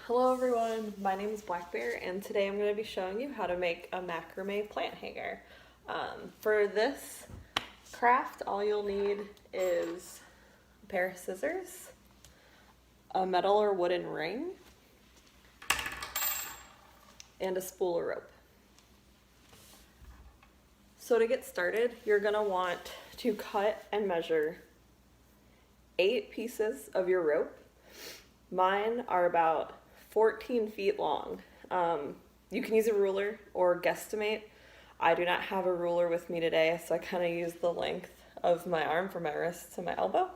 Hello everyone, my name is Black Bear and today I'm going to be showing you how to make a macrame plant hanger. For this craft, all you'll need is a pair of scissors, a metal or wooden ring, and a spool of rope. So to get started, you're going to want to cut and measure 8 pieces of your rope. Mine are about 14 feet long. You can use a ruler or guesstimate. I do not have a ruler with me today, so I kind of use the length of my arm from my wrist to my elbow.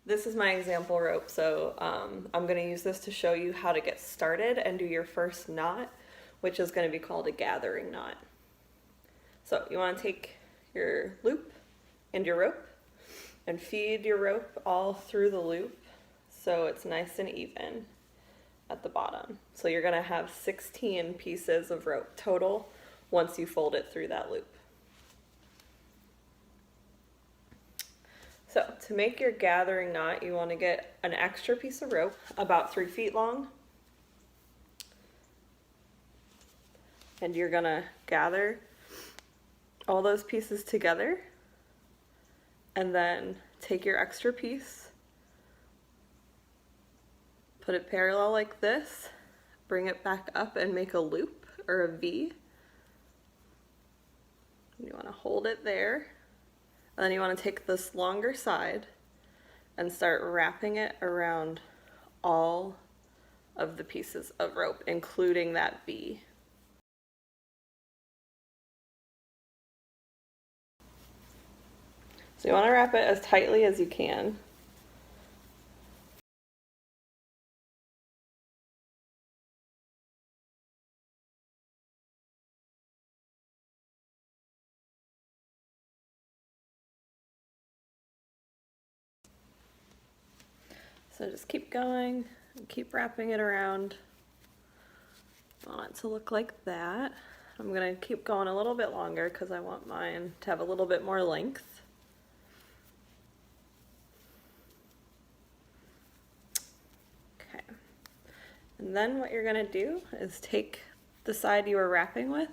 This is my example rope, so I'm going to use this to show you how to get started and do your first knot, which is going to be called a gathering knot. So you want to take your loop and your rope and feed your rope all through the loop so it's nice and even at the bottom. So you're going to have 16 pieces of rope total once you fold it through that loop. So to make your gathering knot, you want to get an extra piece of rope about 3 feet long, and you're going to gather all those pieces together and then take your extra piece, put it parallel like this, bring it back up and make a loop or a V. You want to hold it there, and then you want to take this longer side and start wrapping it around all of the pieces of rope, including that V. So you want to wrap it as tightly as you can. So just keep going, and keep wrapping it around. I want it to look like that. I'm going to keep going a little bit longer because I want mine to have a little bit more length. Okay. And then what you're going to do is take the side you were wrapping with,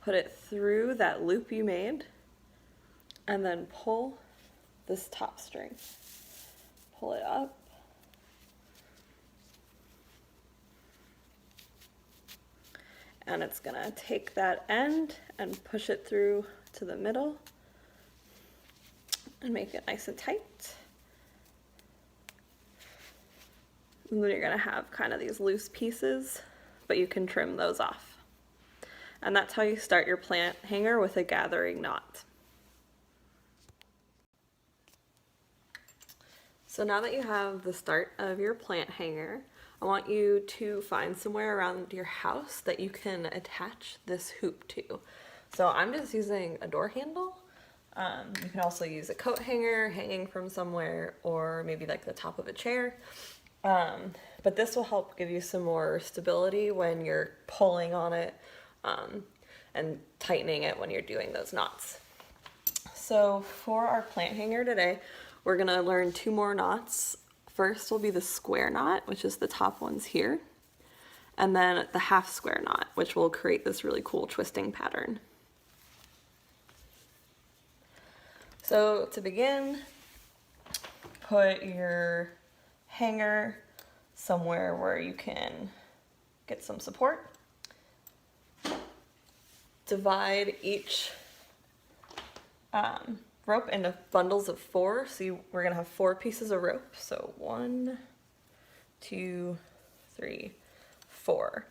put it through that loop you made, and then pull this top string. Pull it up. And it's gonna take that end and push it through to the middle and make it nice and tight. And then you're gonna have kind of these loose pieces, but you can trim those off. And that's how you start your plant hanger with a gathering knot. So now that you have the start of your plant hanger, I want you to find somewhere around your house that you can attach this hoop to. So I'm just using a door handle. You can also use a coat hanger hanging from somewhere, or maybe like the top of a chair. But this will help give you some more stability when you're pulling on it and tightening it when you're doing those knots. So for our plant hanger today, we're gonna learn 2 more knots. First will be the square knot, which is the top ones here, and then the half square knot, which will create this really cool twisting pattern. So to begin, put your hanger somewhere where you can get some support. Divide each rope into bundles of 4. So we're gonna have 4 pieces of rope. So 1, 2, 3, 4.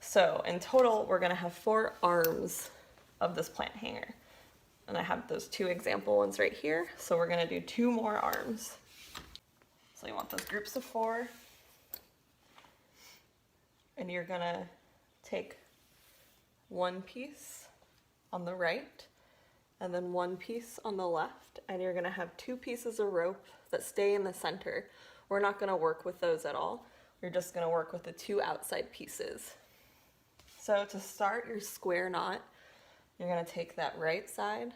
So in total, we're gonna have 4 arms of this plant hanger. And I have those 2 example ones right here. So we're gonna do 2 more arms. So you want those groups of 4. And you're gonna take 1 piece on the right, and then 1 piece on the left, and you're gonna have 2 pieces of rope that stay in the center. We're not gonna work with those at all. You're just gonna work with the 2 outside pieces. So to start your square knot, you're gonna take that right side,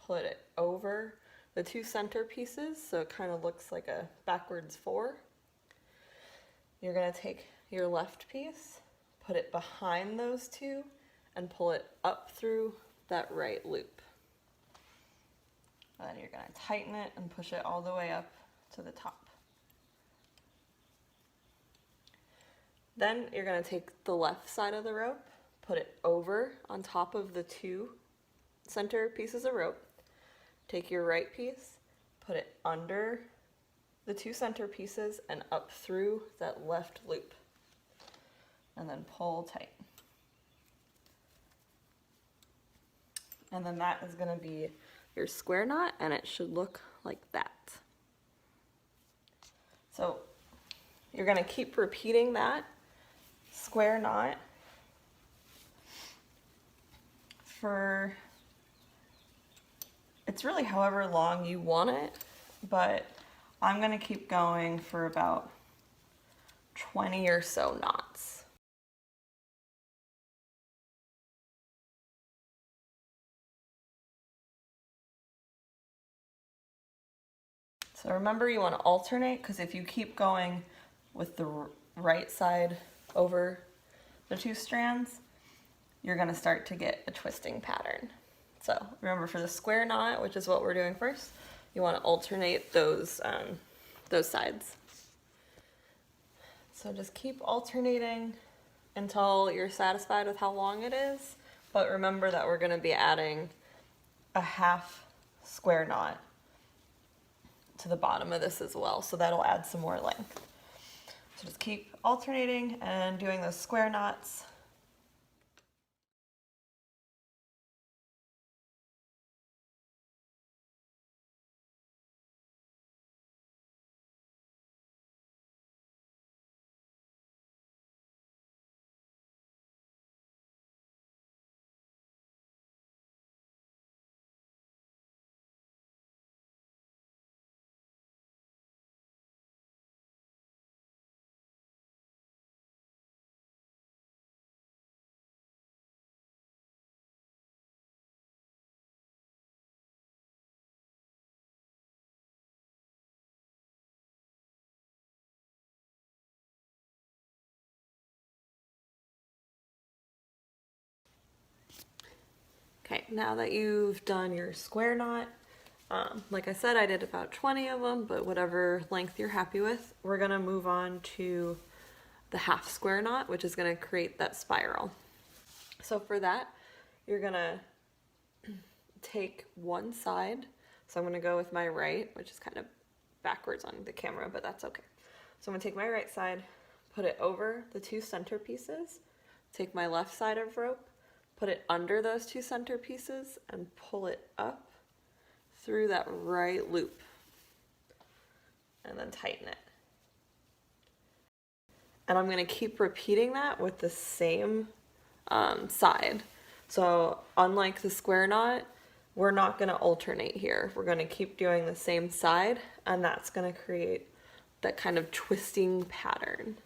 put it over the 2 center pieces, so it kind of looks like a backwards 4. you're gonna take your left piece, put it behind those two, and pull it up through that right loop. And then you're gonna tighten it and push it all the way up to the top. Then you're gonna take the left side of the rope, put it over on top of the two center pieces of rope, take your right piece, put it under the two center pieces and up through that left loop, and then pull tight. And then that is gonna be your square knot, and it should look like that. So you're gonna keep repeating that square knot for, it's really however long you want it, but I'm gonna keep going for about 20 or so knots. So remember, you want to alternate, because if you keep going with the right side over the two strands, you're going to start to get a twisting pattern. So remember, for the square knot, which is what we're doing first, you want to alternate those sides. So just keep alternating until you're satisfied with how long it is, but remember that we're going to be adding a half square knot to the bottom of this as well, so that'll add some more length. So just keep alternating and doing those square knots. Okay, now that you've done your square knot, like I said, I did about 20 of them, but whatever length you're happy with, we're gonna move on to the half square knot, which is gonna create that spiral. So for that, you're gonna take one side. So I'm gonna go with my right, which is kind of backwards on the camera, but that's okay. So I'm gonna take my right side, put it over the two center pieces, take my left side of rope, put it under those two center pieces, and pull it up through that right loop, and then tighten it. And I'm going to keep repeating that with the same side. So unlike the square knot, we're not going to alternate here. We're going to keep doing the same side, and that's going to create that kind of twisting pattern.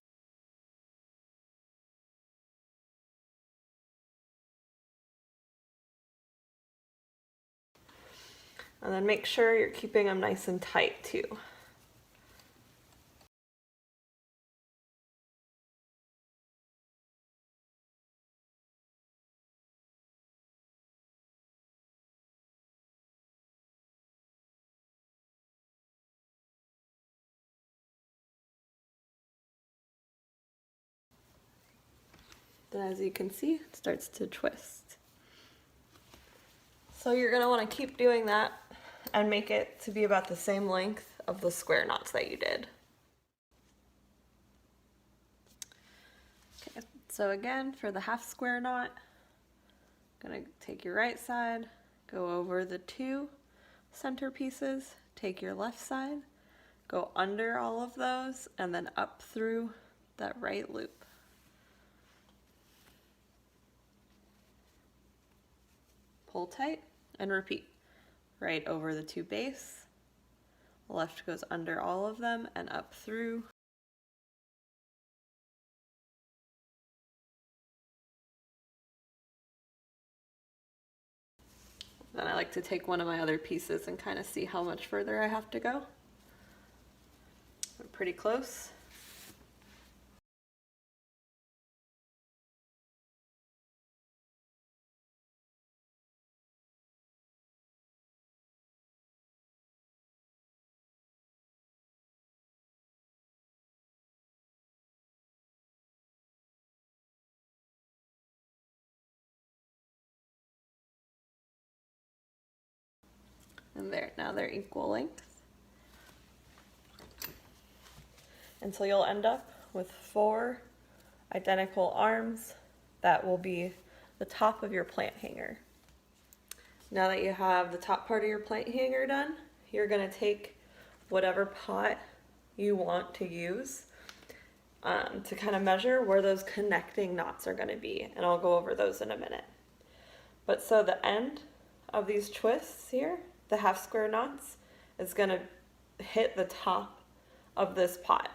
And then make sure you're keeping them nice and tight too. Then as you can see, it starts to twist. So you're going to want to keep doing that and make it to be about the same length of the square knots that you did. Okay, so again, for the half square knot, gonna take your right side, go over the two center pieces, take your left side, go under all of those, and then up through that right loop. Pull tight and repeat. Right over the two base, left goes under all of them and up through. Then I like to take one of my other pieces and kind of see how much further I have to go. I'm pretty close. And there, now they're equal length. And so you'll end up with 4 identical arms that will be the top of your plant hanger. Now that you have the top part of your plant hanger done, you're going to take whatever pot you want to use to kind of measure where those connecting knots are going to be, and I'll go over those in a minute. But so the end of these twists here, the half square knots, is going to hit the top of this pot.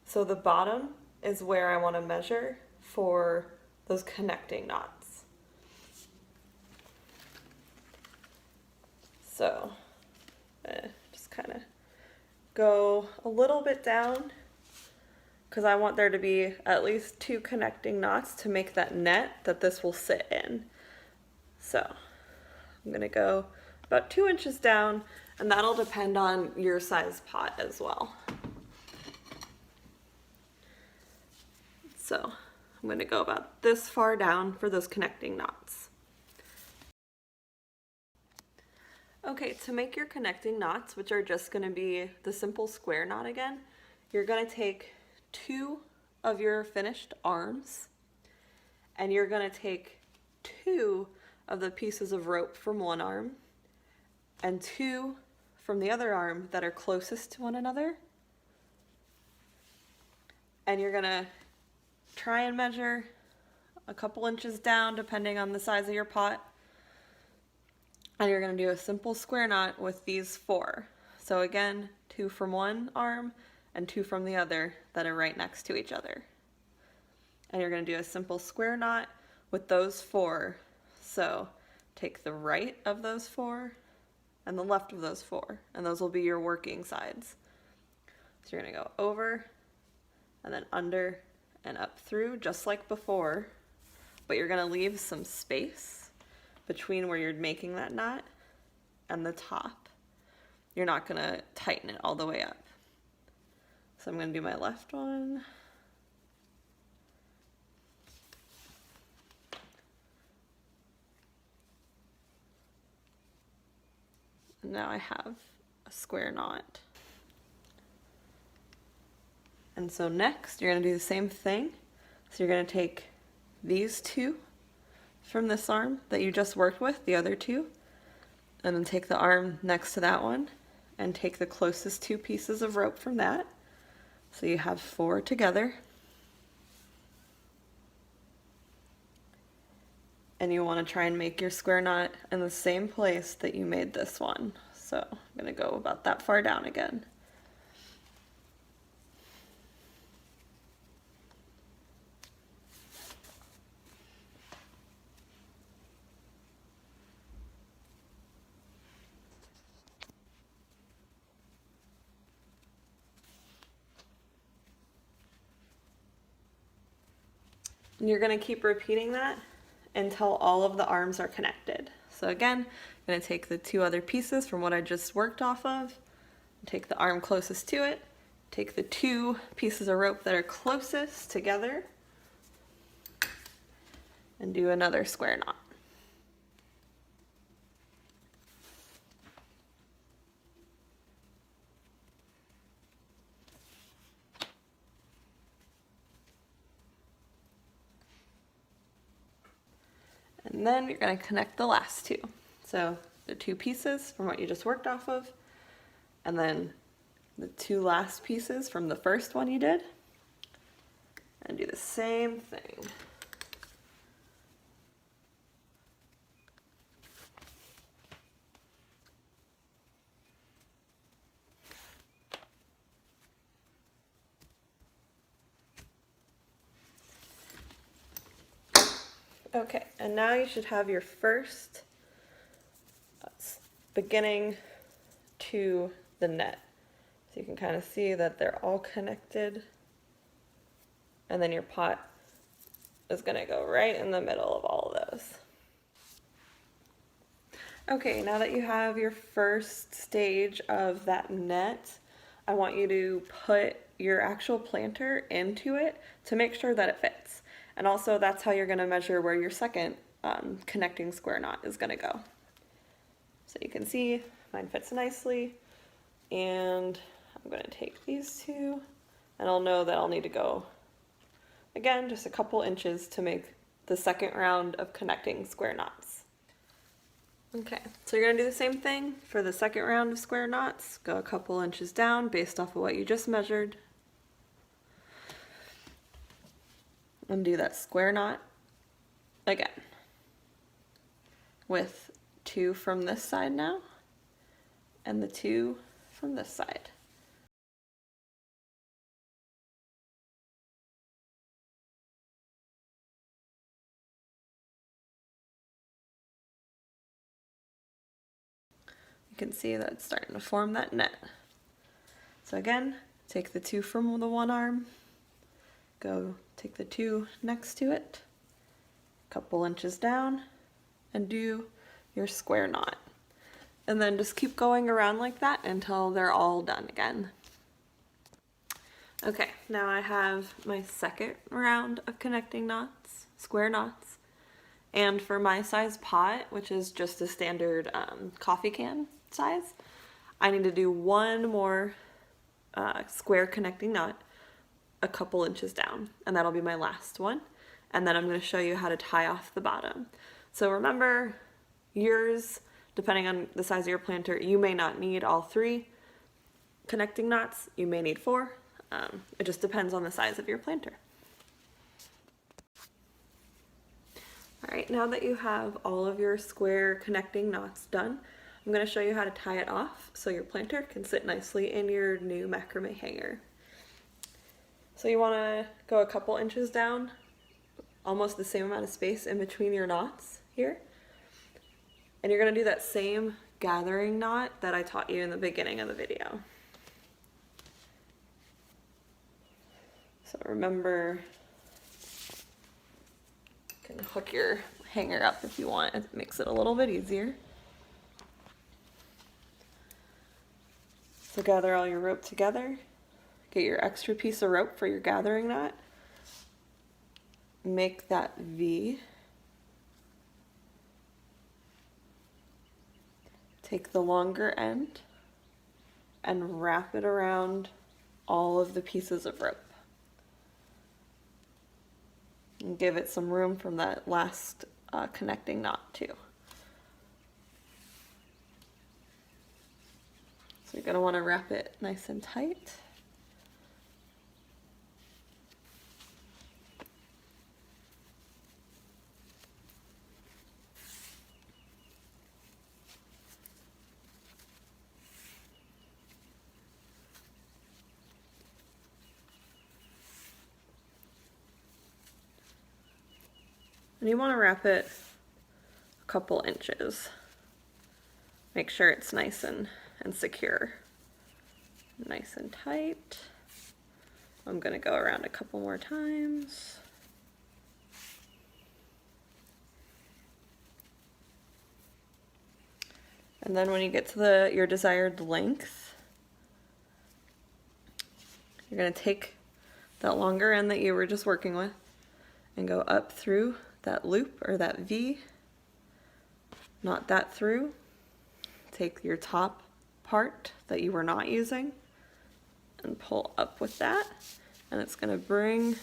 So the bottom is where I want to measure for those connecting knots. So just kind of go a little bit down because I want there to be at least 2 connecting knots to make that net that this will sit in. So I'm going to go about 2 inches down, and that'll depend on your size pot as well. So I'm going to go about this far down for those connecting knots. Okay, to make your connecting knots, which are just going to be the simple square knot again, you're going to take 2 of your finished arms, and you're going to take 2 of the pieces of rope from one arm and 2 from the other arm that are closest to one another, and you're going to try and measure a couple inches down depending on the size of your pot. And you're going to do a simple square knot with these 4. So again, 2 from one arm and 2 from the other that are right next to each other. And you're going to do a simple square knot with those 4. So take the right of those 4 and the left of those 4, and those will be your working sides. So you're going to go over and then under and up through just like before, but you're going to leave some space between where you're making that knot and the top. You're not going to tighten it all the way up. So I'm going to do my left one. And now I have a square knot. And so next you're going to do the same thing. So you're going to take these 2 from this arm that you just worked with, the other 2, and then take the arm next to that one and take the closest 2 pieces of rope from that. So you have 4 together. And you want to try and make your square knot in the same place that you made this one. So I'm going to go about that far down again. And you're going to keep repeating that until all of the arms are connected. So again, I'm going to take the 2 other pieces from what I just worked off of, take the arm closest to it, take the 2 pieces of rope that are closest together, and do another square knot. And then you're going to connect the last 2. So the 2 pieces from what you just worked off of, and then the 2 last pieces from the first one you did, and do the same thing. Okay, and now you should have your first beginning to the net. So you can kind of see that they're all connected, and then your pot is going to go right in the middle of all of those. Okay, now that you have your first stage of that net, I want you to put your actual planter into it to make sure that it fits. And also that's how you're going to measure where your second connecting square knot is going to go. So you can see mine fits nicely. And I'm going to take these two, and I'll know that I'll need to go, again, just a couple inches to make the second round of connecting square knots. Okay, so you're going to do the same thing for the second round of square knots. Go a couple inches down based off of what you just measured. And do that square knot again, with 2 from this side now, and the 2 from this side. You can see that it's starting to form that net. So again, take the 2 from the one arm, go take the 2 next to it, a couple inches down, and do your square knot. And then just keep going around like that until they're all done again. Okay, now I have my second round of connecting knots, square knots. And for my size pot, which is just a standard coffee can size, I need to do one more square connecting knot a couple inches down, and that'll be my last one. And then I'm going to show you how to tie off the bottom. So remember, yours, depending on the size of your planter, you may not need all 3 connecting knots, you may need 4. It just depends on the size of your planter. All right, now that you have all of your square connecting knots done, I'm going to show you how to tie it off so your planter can sit nicely in your new macrame hanger. So you want to go a couple inches down, almost the same amount of space in between your knots here. And you're going to do that same gathering knot that I taught you in the beginning of the video. So remember, you can hook your hanger up if you want. It makes it a little bit easier. So gather all your rope together. Get your extra piece of rope for your gathering knot. Make that V. Take the longer end and wrap it around all of the pieces of rope. And give it some room from that last connecting knot too. So you're going to want to wrap it nice and tight. And you want to wrap it a couple inches. Make sure it's nice and secure. Nice and tight. I'm going to go around a couple more times. And then when you get to your desired length, you're going to take that longer end that you were just working with and go up through that loop or that V, knot that through, take your top part that you were not using and pull up with that, and it's going to bring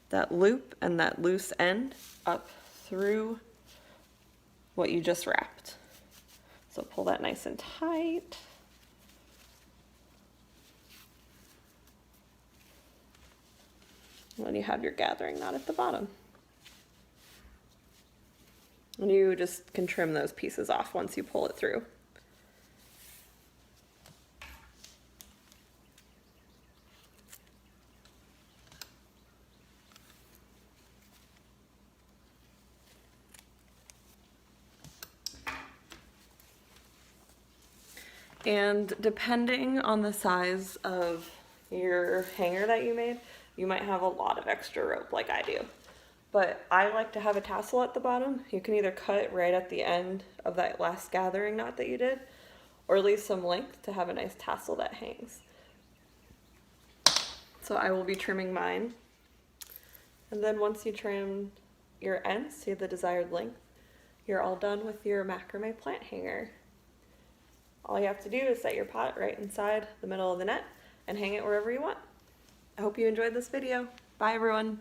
that loop and that loose end up through what you just wrapped. So pull that nice and tight. And then you have your gathering knot at the bottom. And you just can trim those pieces off once you pull it through. And depending on the size of your hanger that you made, you might have a lot of extra rope like I do. But I like to have a tassel at the bottom. You can either cut it right at the end of that last gathering knot that you did, or leave some length to have a nice tassel that hangs. So I will be trimming mine. And then once you trim your ends to the desired length, you're all done with your macrame plant hanger. All you have to do is set your pot right inside the middle of the net and hang it wherever you want. I hope you enjoyed this video. Bye everyone.